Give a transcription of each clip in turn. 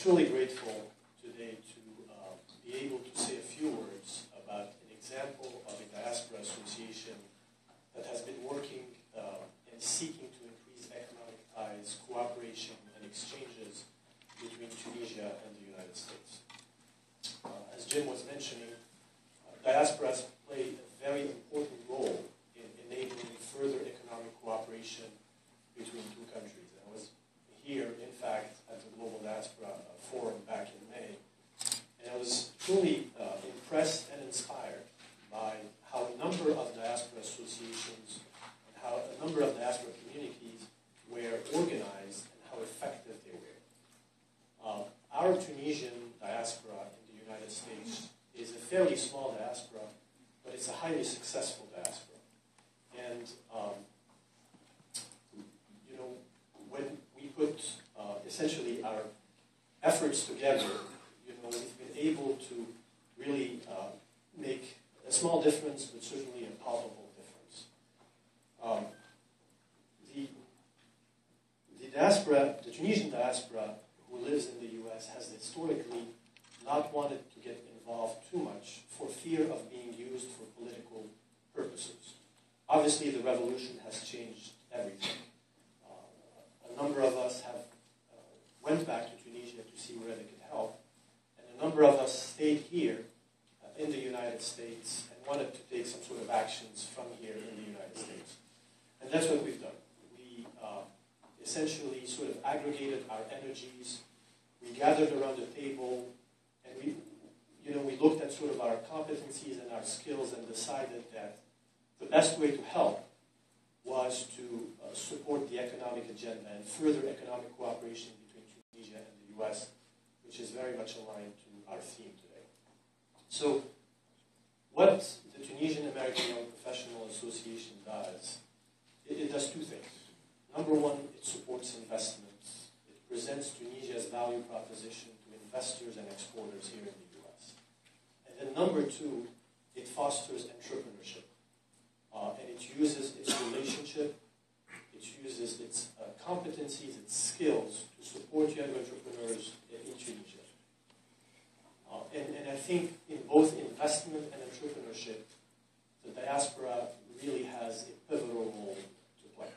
truly grateful today to be able to say a few words about an example of a diaspora association that has been working and seeking to increase economic ties, cooperation, and exchanges between Tunisia and the United States. As Jim was mentioning, diasporas play a very important role in enabling further economic cooperation between two countries. And I was here, in fact, at the Global Diaspora Forum back in May, and I was truly impressed and inspired by how a number of diaspora associations and how a number of diaspora communities were organized and how effective they were. Our Tunisian diaspora in the United States is a fairly small diaspora, but it's a highly successful diaspora. And you know, when we put essentially our efforts together, you know, we've been able to really make a small difference, but certainly a palpable difference. The diaspora, the Tunisian diaspora who lives in the U.S. has historically not wanted to get involved too much for fear of being used for political purposes. Obviously, the revolution has changed everything. A number of us have went back to Tunisia to see where they could help, and a number of us stayed here in the United States and wanted to take some sort of actions from here in the United States. And that's what we've done. We essentially sort of aggregated our energies. We gathered around the table, and we looked at sort of our competencies and our skills and decided that the best way to help was to support the economic agenda and further economic cooperation between Tunisia and the U.S., which is very much aligned to our theme today. So what the Tunisian American Young Professional Association does, it does two things. Number one, it supports investments. It presents Tunisia's value proposition to investors and exporters here in the U.S. And then number two, it fosters entrepreneurship. And it uses its relationship, it uses its competencies, its skills to support young entrepreneurs in Tunisia. And I think in both investment and entrepreneurship, the diaspora really has a pivotal role to play.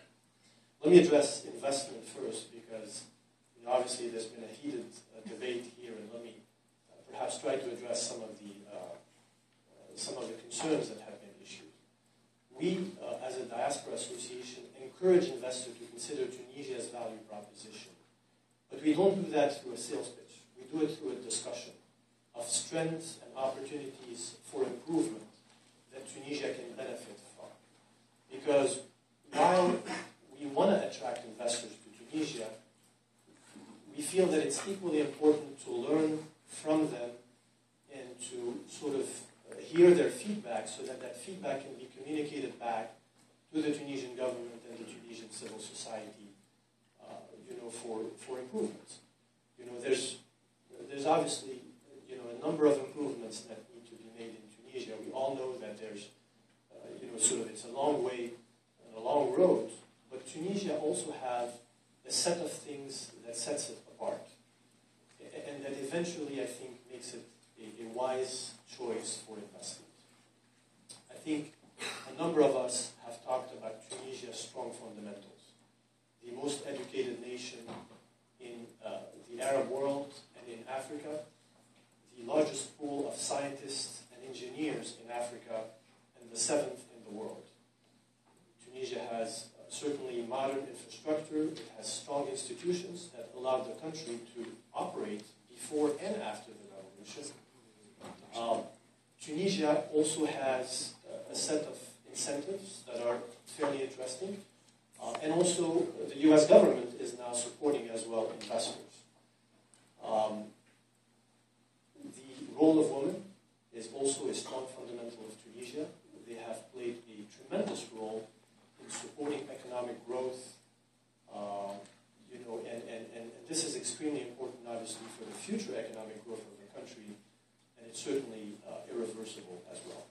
Let me address investment first because obviously there's been a heated debate here, and let me perhaps try to address some of the concerns that have been issued. We, as a diaspora association, encourage investors to consider Tunisia's value proposition. But we don't do that through a sales pitch. We do it through a discussion of strengths and opportunities for improvement that Tunisia can benefit from. Because while we want to attract investors to Tunisia, we feel that it's equally important to learn from them and to sort of hear their feedback so that that feedback can be communicated back to the Tunisian government and the Tunisian civil society, for improvements. There's obviously, a number of improvements that need to be made in Tunisia. We all know that there's, it's a long way and a long road, but Tunisia also has a set of things that sets it apart, and that eventually, I think, makes it a wise choice for investment. I think a number of us have talked about Tunisia's strong fundamentals. The most educated nation in the Arab world and in Africa, the largest pool of scientists and engineers in Africa, and the seventh in the world. Tunisia has certainly modern infrastructure. It has strong institutions that allowed the country to operate before and after the revolution. Tunisia also has a set of incentives that are fairly interesting. And also, the U.S. government is now supporting as well investors. The role of women is also a strong fundamental of Tunisia. They have played a tremendous role in supporting economic growth, and this is extremely important, obviously, for the future economic growth of the country, and it's certainly irreversible as well.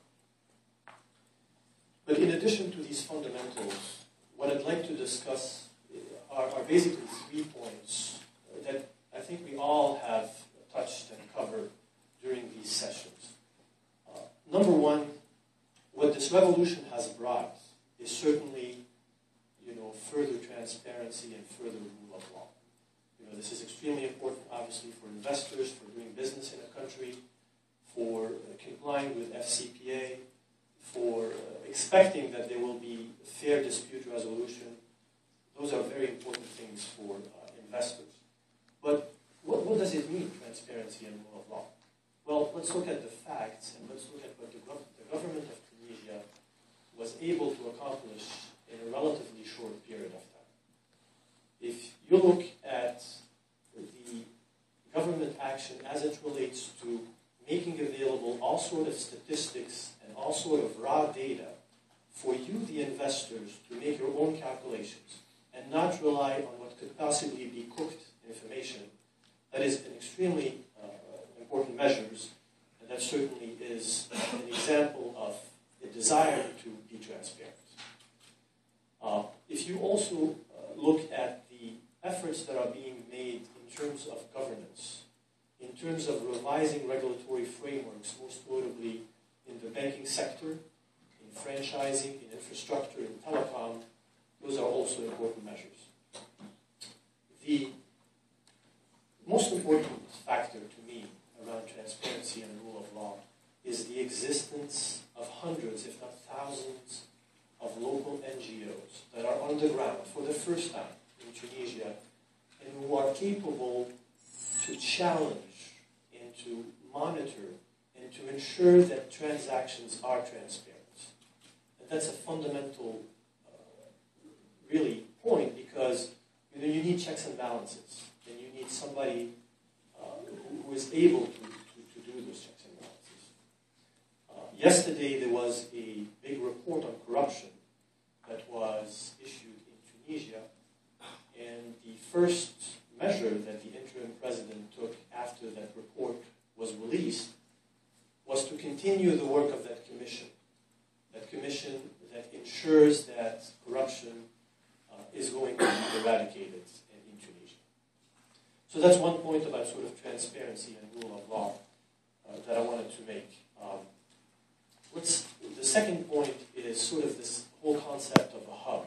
But in addition to these fundamentals, what I'd like to discuss are basically 3 points that I think we all have revolution has brought is certainly, further transparency and further rule of law. This is extremely important, obviously, for investors, for doing business in a country, for complying with FCPA, for expecting that there will be fair dispute resolution. Those are very important things for investors. But what does it mean, transparency and rule of law? Well, let's look at the facts, and let's look at what the government of Tunisia was able to accomplish in a relatively short period of time. If you look at the government action as it relates to making available all sort of statistics and all sort of raw data for you, the investors, to make your own calculations and not rely on what could possibly be cooked information, that is an extremely important measures, and that certainly is an example of a desire to be transparent. If you also look at the efforts that are being made in terms of governance, in terms of revising regulatory frameworks, most notably in the banking sector, in franchising, in infrastructure, in telecom, those are also important measures. The most important factor to me around transparency and rule of law is the existence of hundreds, if not thousands, of local NGOs that are on the ground for the first time in Tunisia and who are capable to challenge and to monitor and to ensure that transactions are transparent. And that's a fundamental, really, point, because you need checks and balances, and you need somebody who is able to do those checks and balances. Yesterday there was a big report on corruption that was issued in Tunisia, and the first measure that the interim president took after that report was released was to continue the work of that commission that ensures that corruption is going to be eradicated in Tunisia. So that's one point about sort of transparency and rule of law that I wanted to make. The second point is sort of this whole concept of a hub,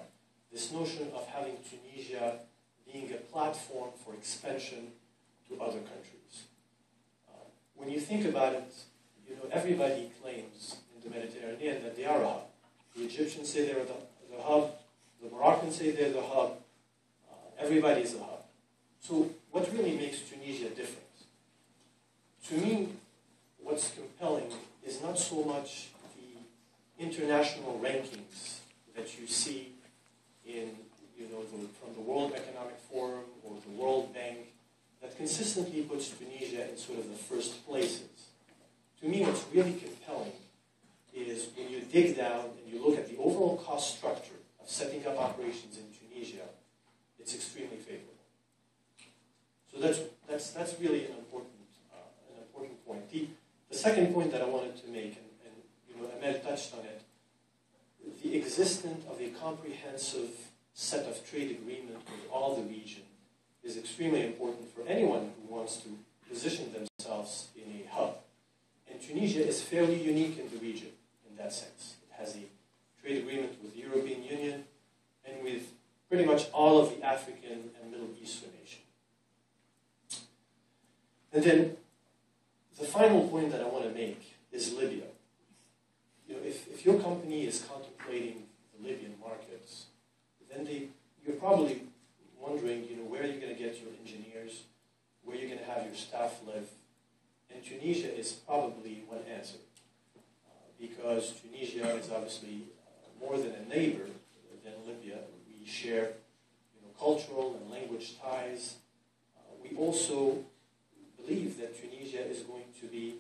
this notion of having Tunisia being a platform for expansion to other countries. When you think about it, everybody claims in the Mediterranean that they are a hub. The Egyptians say they're the hub, the Moroccans say they're the hub, everybody is a hub. So what really makes Tunisia different? To me, what's compelling is not so much the international rankings that you see in, from the World Economic Forum or the World Bank that consistently puts Tunisia in sort of the first places. To me, what's really compelling is when you dig down and you look at the overall cost structure of setting up operations in Tunisia, it's extremely favorable. So that's really an important point. The second point that I wanted to make, and Amel touched on it, the existence of a comprehensive set of trade agreements with all the region is extremely important for anyone who wants to position themselves in a hub. And Tunisia is fairly unique in the region in that sense. It has a trade agreement with the European Union and with pretty much all of the African and Middle Eastern nations. And then the final point that I want to make is Libya. If your company is contemplating the Libyan markets, then you're probably wondering, where are you going to get your engineers, where you're going to have your staff live. And Tunisia is probably one answer, because Tunisia is obviously more than a neighbor than Libya. We share cultural and language ties. We also believe that Tunisia is going to be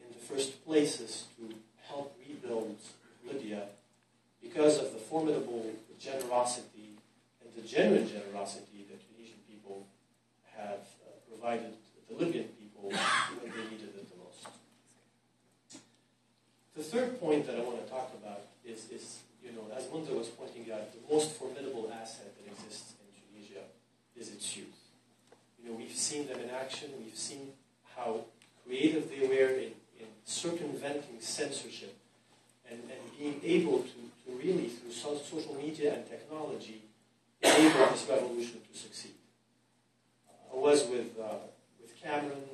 in the first places to help rebuild Libya because of the formidable generosity and the genuine generosity that Tunisian people have provided the Libyan people when they needed it the most. The third point that I want to talk about is as Munza was pointing out, the most formidable asset that exists in Tunisia is its youth. We've seen them in action. We've seen how creative they were in circumventing censorship and being able to really, through social media and technology, enable this revolution to succeed. I was with Cameron